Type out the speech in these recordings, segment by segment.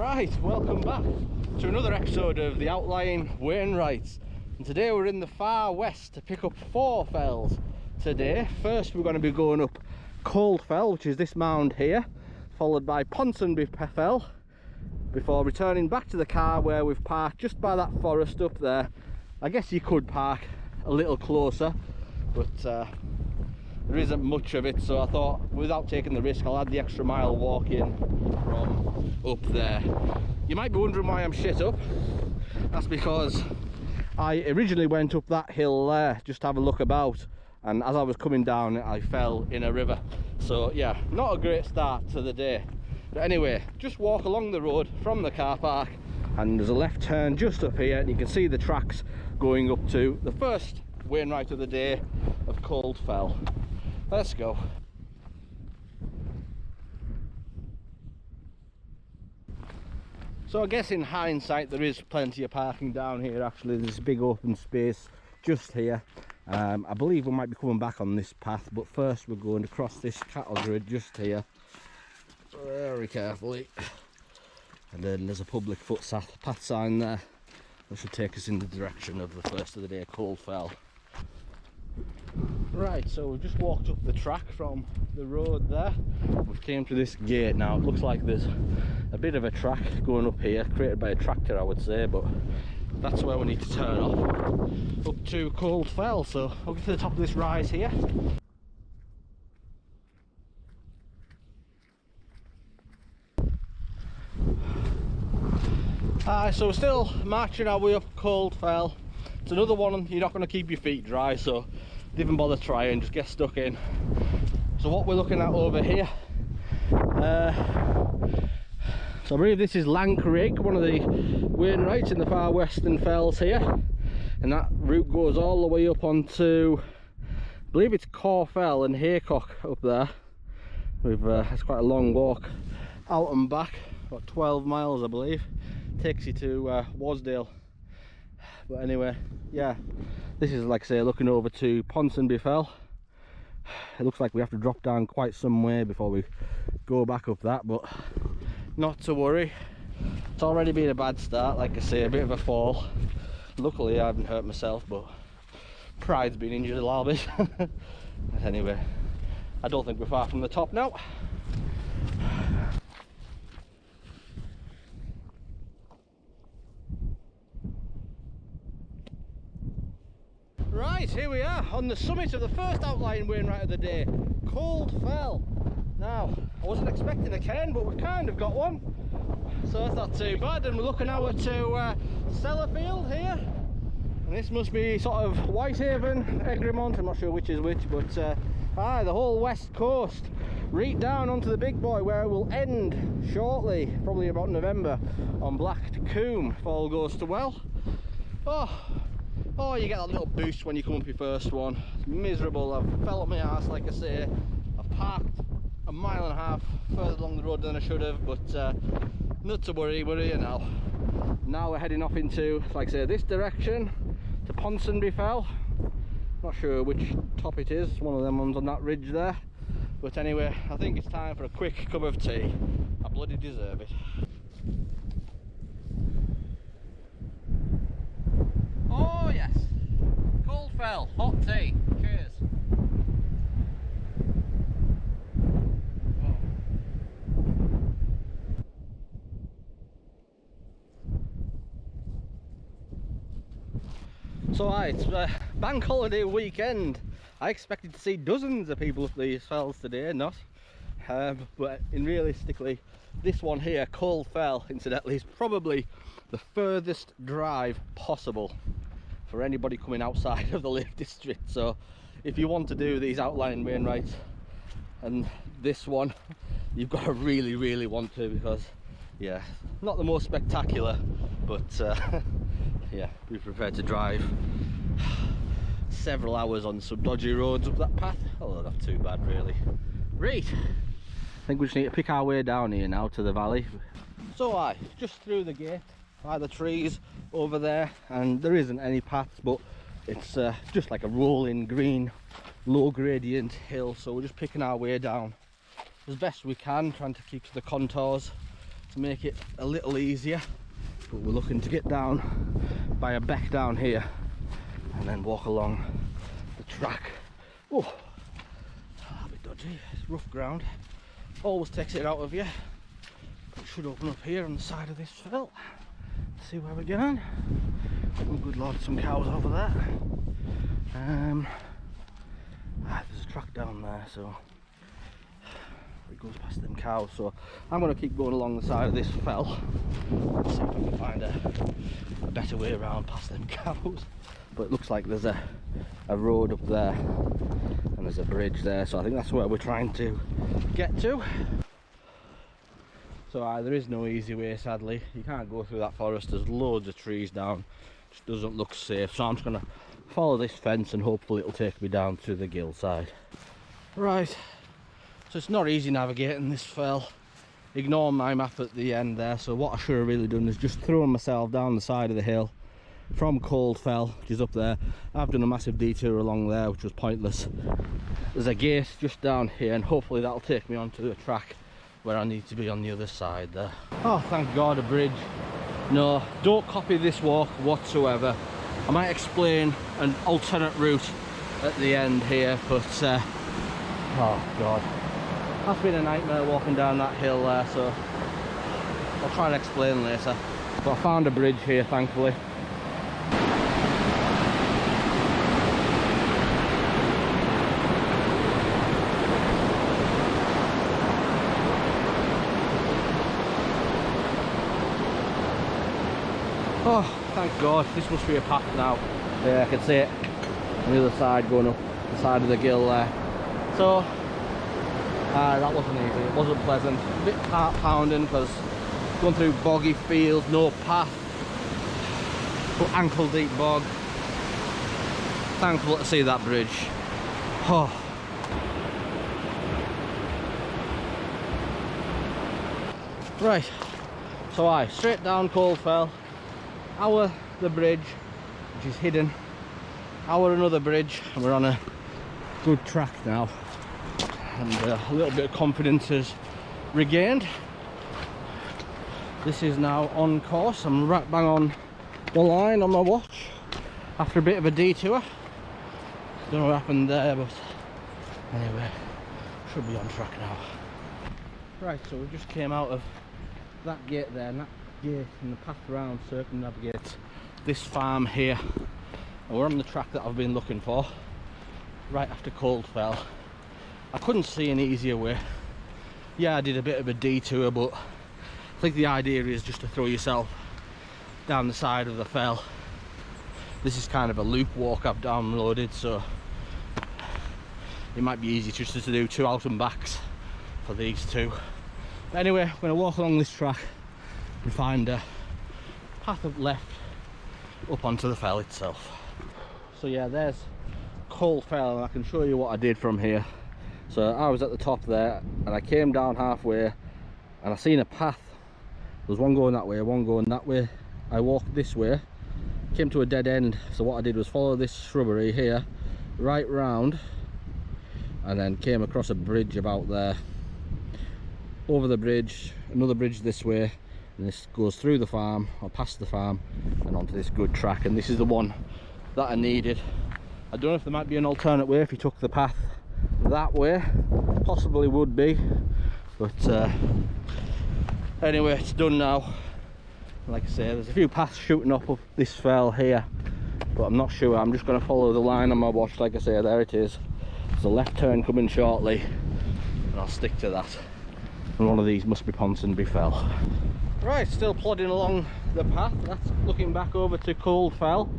Right, welcome back to another episode of the Outlying Wainwrights, and today we're in the far west to pick up 4 fells today. First we're going to be going up Cold Fell, which is this mound here, followed by Ponsonby Fell, before returning back to the car where we've parked just by that forest up there. I guess you could park a little closer, but there isn't much of it, so I thought without taking the risk I'll add the extra mile walking from up there. You might be wondering why I'm shit up. That's because I originally went up that hill there just to have a look about, and as I was coming down I fell in a river. So yeah, not a great start to the day. But anyway, just walk along the road from the car park and there's a left turn just up here and you can see the tracks going up to the first Wainwright of the day of Cold Fell. Let's go. So I guess in hindsight there is plenty of parking down here. Actually there's a big open space just here. I believe we might be coming back on this path, but first we're going to cross this cattle grid just here very carefully, and then there's a public footpath sign there that should take us in the direction of the first of the day, Cold Fell. Right, so we've just walked up the track from the road there. We've came to this gate now. It looks like there's a bit of a track going up here, created by a tractor I would say, but that's where we need to turn off, up to Cold Fell. So I'll get to the top of this rise here. So we're still marching our way up Cold Fell. It's another one you're not going to keep your feet dry, so don't even bother trying, just get stuck in. So what we're looking at over here, so I believe this is Lakeland, one of the Wainwrights in the far western fells here, and that route goes all the way up onto, I believe it's Core Fell and Haycock up there. It's quite a long walk out and back, about 12 miles I believe. Takes you to Wasdale. But anyway, yeah, this is, like I say, looking over to Ponsonby Fell. It looks like we have to drop down quite some way before we go back up that, but not to worry. It's already been a bad start, like I say, a bit of a fall. Luckily I haven't hurt myself, but pride's been injured a little bit. But anyway, I don't think we're far from the top now. Right, here we are on the summit of the first Outlying Wainwright of the day, Cold Fell. Now, I wasn't expecting a cairn, but we've kind of got one, so that's not too bad. And we're looking over to Sellafield here, and this must be sort of Whitehaven, Egremont, I'm not sure which is which, but the whole west coast, right down onto the big boy where it will end shortly, probably about November, on Black Coombe, if all goes to well. Oh, you get that little boost when you come up your first one. It's miserable. I've fell up my arse, like I say. I've parked a mile and a half further along the road than I should have, but not to worry, we're here now. Now we're heading off into, like I say, this direction to Ponsonby Fell. Not sure which top it is, one of them ones on that ridge there. But anyway, I think it's time for a quick cup of tea. I bloody deserve it. Oh yes, Cold Fell, hot tea, cheers. So it's bank holiday weekend. I expected to see dozens of people up these fells today, not. But realistically, this one here, Cold Fell, incidentally, is probably the furthest drive possible for anybody coming outside of the Lake District. So if you want to do these Outlying Wainwrights and this one, you've got to really want to, because yeah, not the most spectacular, but yeah, be prepared to drive several hours on some dodgy roads up that path. Although not too bad really. Right, I think we just need to pick our way down here now to the valley. So just through the gate by the trees over there, and there isn't any paths, but it's just like a rolling green low gradient hill, so we're just picking our way down as best we can, trying to keep to the contours to make it a little easier, but we're looking to get down by a beck down here and then walk along the track. Oh, a bit dodgy, it's rough ground, always takes it out of you. It should open up here on the side of this fell. See where we get on. Oh good lord, some cows over there. There's a track down there, so it goes past them cows, so I'm going to keep going along the side of this fell, see if we can find a better way around past them cows. But it looks like there's a road up there and there's a bridge there, so I think that's where we're trying to get to. So there is no easy way, sadly. You can't go through that forest, there's loads of trees down, just doesn't look safe, so I'm just going to follow this fence and hopefully it'll take me down to the gill side. Right, so it's not easy navigating this fell. Ignore my map at the end there, so what I should have really done is just thrown myself down the side of the hill from Cold Fell, which is up there. I've done a massive detour along there, which was pointless. There's a gate just down here and hopefully that'll take me onto the track where I need to be on the other side there. Oh, thank God, a bridge. No, don't copy this walk whatsoever. I might explain an alternate route at the end here, but oh God, that's been a nightmare walking down that hill there, so I'll try and explain later. But I found a bridge here, thankfully. Oh, thank God, this must be a path now. Yeah, I can see it on the other side going up the side of the gill there. So, that wasn't easy, it wasn't pleasant. A bit heart pounding because going through boggy fields, no path, ankle deep bog. Thankful to see that bridge. Oh. Right, so straight down Cold Fell. Our the bridge, which is hidden, our another bridge, and we're on a good track now, and a little bit of confidence is regained. This is now on course. I'm right bang on the line on my watch after a bit of a detour. Don't know what happened there, but anyway, should be on track now. Right, so we just came out of that gate there, and that gate and the path around circumnavigates this farm here, and we're on the track that I've been looking for right after Cold Fell. I couldn't see an easier way. Yeah, I did a bit of a detour, but I think the idea is just to throw yourself down the side of the fell. This is kind of a loop walk I've downloaded, so it might be easy just to do 2 out and backs for these two. But anyway, I'm going to walk along this track and find a path up left up onto the fell itself. So yeah, there's Cold Fell, and I can show you what I did from here. So I was at the top there and I came down halfway and I seen a path. There was one going that way, one going that way. I walked this way, came to a dead end, so what I did was follow this shrubbery here right round and then came across a bridge about there, over the bridge, another bridge this way, and this goes through the farm or past the farm and onto this good track, and this is the one that I needed. I don't know if there might be an alternate way if you took the path that way, possibly would be, but anyway, it's done now. Like I say, there's a few paths shooting up this fell here, but I'm not sure. I'm just going to follow the line on my watch. Like I say, there it is. There's a left turn coming shortly and I'll stick to that, and one of these must be Ponsonby Fell. Right, still plodding along the path. That's looking back over to Cold Fell.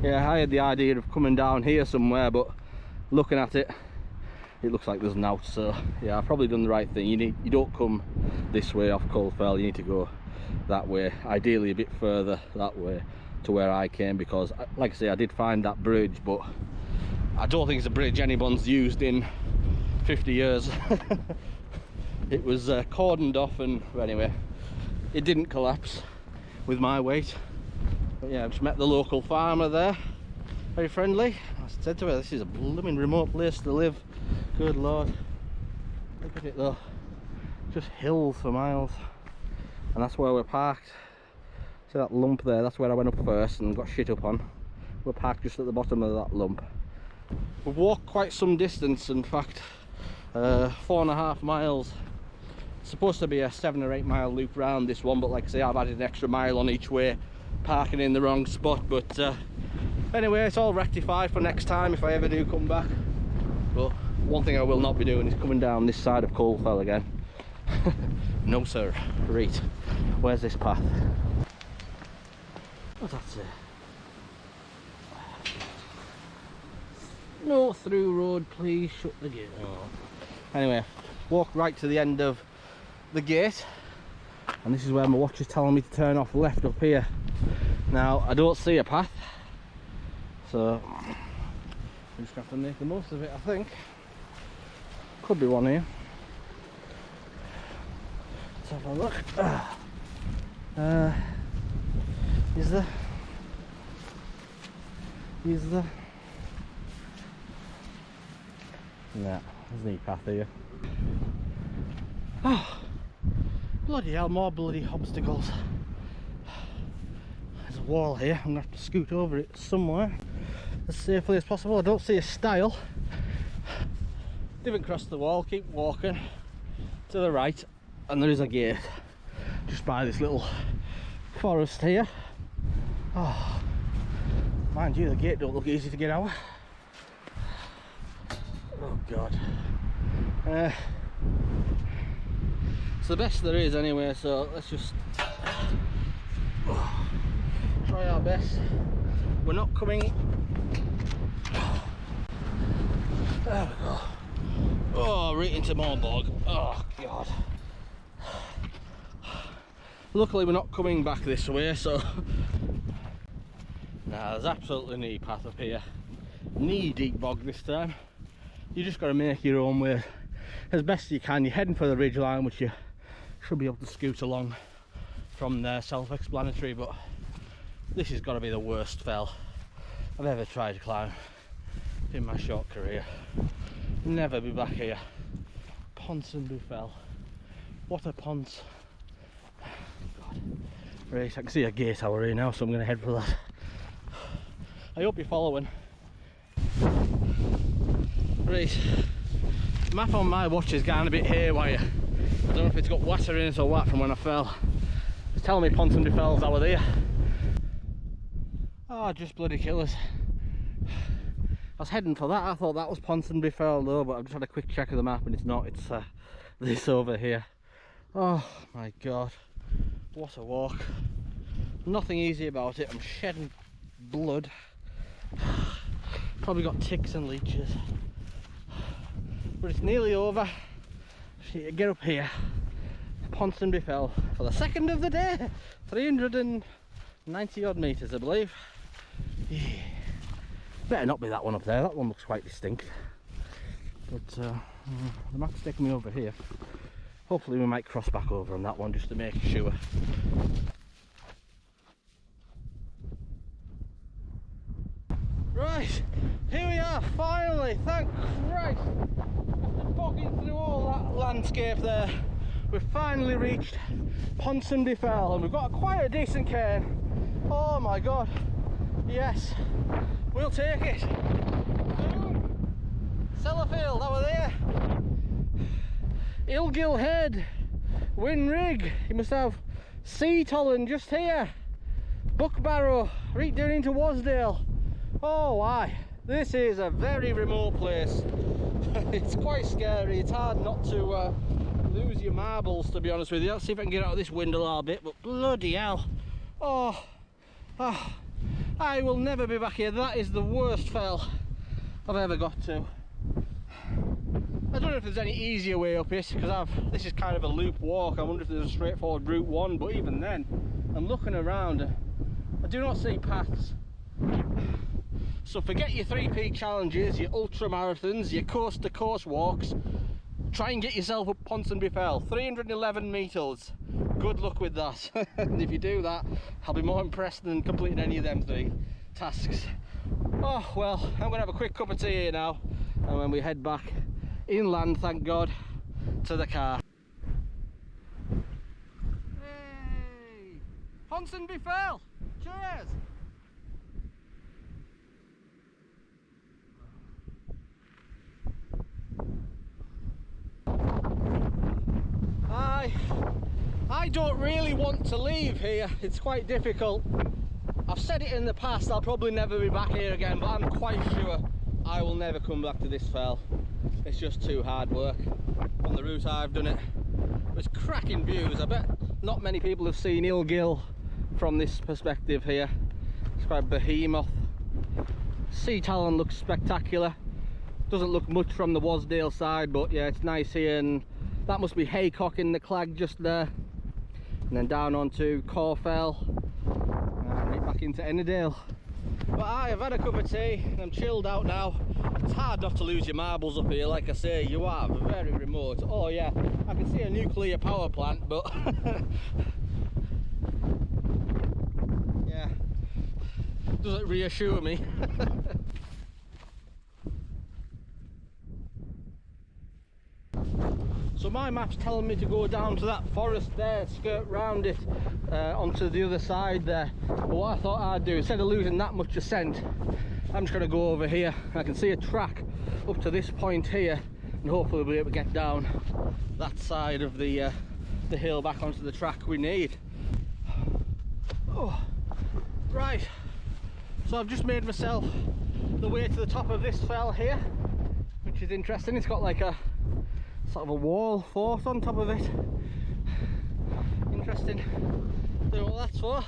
Yeah, I had the idea of coming down here somewhere, but looking at it, it looks like there's an out. So yeah, I've probably done the right thing. You don't come this way off Cold Fell, you need to go that way, ideally a bit further that way to where I came, because like I say, I did find that bridge, but I don't think it's a bridge anyone's used in 50 years. It was cordoned off, and anyway, it didn't collapse with my weight. But yeah, I've just met the local farmer there, very friendly. I said to her, this is a blooming remote place to live. Good lord, look at it though, just hills for miles. and that's where we're parked. See that lump there? That's where I went up first and got shit up on. We're parked just at the bottom of that lump. We've walked quite some distance, in fact, 4.5 miles. It's supposed to be a 7 or 8 mile loop round this one, but like I say, I've added an extra mile on each way, parking in the wrong spot. But anyway, it's all rectified for next time if I ever do come back. But one thing I will not be doing is coming down this side of Coalfell again. No sir. Right, where's this path? Oh, that's it. No through road, please shut the gate. Oh. Anyway, walk right to the end of the gate, and this is where my watch is telling me to turn off left up here. Now I don't see a path, so I'm just going to have to make the most of it, I think. Could be one here. Let's have a look. Is there? Nah, there's no path here. Oh, bloody hell, more bloody obstacles. There's a wall here, I'm going to have to scoot over it somewhere as safely as possible. I don't see a stile. Didn't cross the wall, keep walking to the right, and there is a gate just by this little forest here. Oh, mind you, the gate don't look easy to get out. Oh god. It's the best there is anyway, so let's just try our best. We're not coming. There we go. Oh, right into more bog. Oh god. Luckily we're not coming back this way, so nah, there's absolutely no path up here. Knee deep bog this time. You just got to make your own way as best you can. You're heading for the ridge line, which you should be able to scoot along from there, self-explanatory, but this has got to be the worst fell I've ever tried to climb in my short career. Never be back here. Ponsonby fell. What a ponce. God. Right, I can see a gate tower here now, so I'm going to head for that. I hope you're following. Right, the map on my watch is getting a bit haywire. I don't know if it's got water in it or what from when I fell. It's telling me Ponsonby Fell's over there. Oh, just bloody killers. I was heading for that. I thought that was Ponsonby Fell though, but I've just had a quick check of the map and it's not. It's this over here. Oh my god, what a walk. Nothing easy about it. I'm shedding blood. Probably got ticks and leeches. But it's nearly over. Just need to get up here. Ponsonby Fell for the second of the day. 390 odd metres, I believe. Yeah. Better not be that one up there. That one looks quite distinct. But the map's taking me over here. Hopefully we might cross back over on that one just to make sure. Right, here we are, finally, thank Christ. After bogging through all that landscape there, we've finally reached Ponsonby Fell, and we've got quite a decent cairn. Oh my god, yes, we'll take it. Boom. Sellafield over there. Ilgill Head, Winrig, you must have Seatollen just here. Buckbarrow, right down into Wasdale. Oh why, this is a very remote place. It's quite scary, it's hard not to lose your marbles, to be honest with you. Let's see if I can get out of this wind a little bit, but bloody hell. Oh, I will never be back here. That is the worst fell I've ever got to. I don't know if there's any easier way up it, because this is kind of a loop walk. I wonder if there's a straightforward route one, but even then, I'm looking around, I do not see paths. So forget your 3 peak challenges, your ultra marathons, your coast to coast walks. Try and get yourself up Ponsonby Fell, 311 metres. Good luck with that. And if you do that, I'll be more impressed than completing any of them 3 tasks. Oh well, I'm gonna have a quick cup of tea here now, and when we head back inland, thank God, to the car. Ponsonby fell. Cheers. I don't really want to leave here. It's quite difficult. I've said it in the past, I'll probably never be back here again, but I'm quite sure I will never come back to this fell. It's just too hard work on the route I've done it. There's cracking views. I bet not many people have seen Ilgill from this perspective here. It's quite behemoth. Sea Talon looks spectacular. Doesn't look much from the Wasdale side, but yeah, it's nice here. And that must be Haycock in the Clag just there. And then down onto Corfell and right back into Ennerdale. But I've had a cup of tea and I'm chilled out now. It's hard not to lose your marbles up here. Like I say, you are very remote. Oh yeah, I can see a nuclear power plant, but yeah, doesn't reassure me. So my map's telling me to go down to that forest there, skirt round it onto the other side there. But what I thought I'd do, instead of losing that much ascent, I'm just going to go over here. I can see a track up to this point here, and hopefully we'll be able to get down that side of the hill back onto the track we need. Oh, right, so I've just made myself the way to the top of this fell here, which is interesting. It's got like a sort of a wall fort on top of it. Interesting. Don't know what that's for.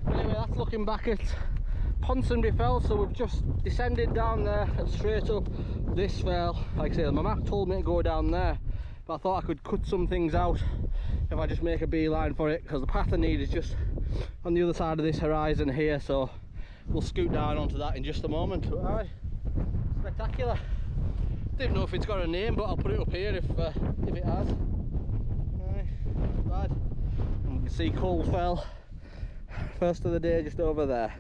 But anyway, that's looking back at Ponsonby Fell. So we've just descended down there and straight up this fell. Like I say, my map told me to go down there, but I thought I could cut some things out if I just make a beeline for it, because the path I need is just on the other side of this horizon here. So we'll scoot down onto that in just a moment. Right, spectacular. Don't know if it's got a name, but I'll put it up here if it has. Right, not bad. And we can see Cold Fell, first of the day, just over there.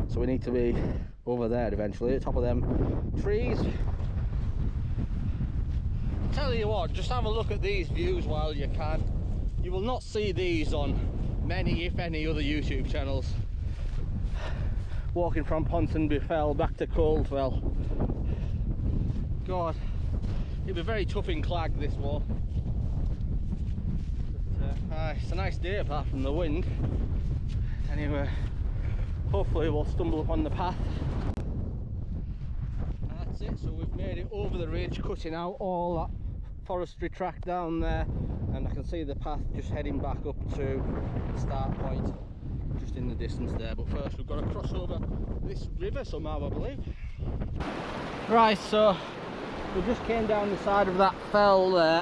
So we need to be over there eventually, at the top of them trees. Tell you what, just have a look at these views while you can. You will not see these on many, if any, other YouTube channels. Walking from Ponsonby Fell back to Cold Fell. God, it'd be very tough in Clag, this walk. But, it's a nice day apart from the wind. Anyway, hopefully we'll stumble upon the path. And that's it, so we've made it over the ridge, cutting out all that forestry track down there, and I can see the path just heading back up to the start point just in the distance there. But first we've got to cross over this river somehow, I believe. Right, so we just came down the side of that fell there,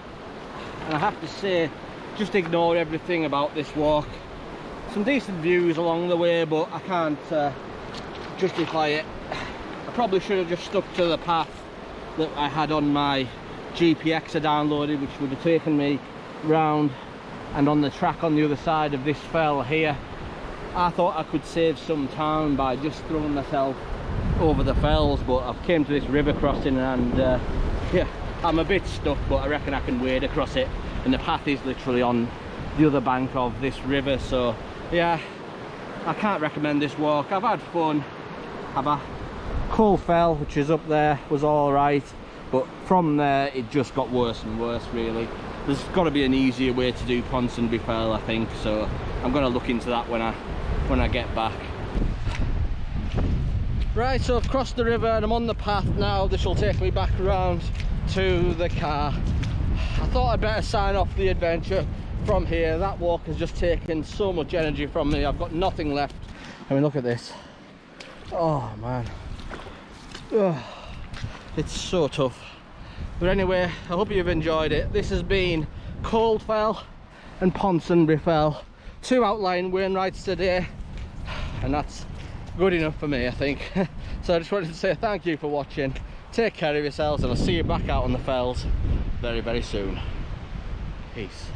and I have to say, just ignore everything about this walk. Some decent views along the way, but I can't justify it. I probably should have just stuck to the path that I had on my GPX I downloaded, which would have taken me round and on the track on the other side of this fell here. I thought I could save some time by just throwing myself over the fells, but I've came to this river crossing and yeah, I'm a bit stuck, but I reckon I can wade across it, and the path is literally on the other bank of this river. So yeah, I can't recommend this walk. I've had fun. Cold Fell, which is up there, was all right, but from there it just got worse and worse really. There's got to be an easier way to do Ponsonby Fell, I think, so I'm going to look into that when I get back. Right, so I've crossed the river and I'm on the path now. This will take me back around to the car. I thought I'd better sign off the adventure from here. That walk has just taken so much energy from me. I've got nothing left. I mean, look at this. Oh man, ugh, it's so tough. But anyway, I hope you've enjoyed it. This has been Cold Fell and Ponsonby Fell, 2 outlying Wainwrights today, and that's good enough for me, I think. So I just wanted to say thank you for watching. Take care of yourselves, and I'll see you back out on the fells very, very soon. Peace.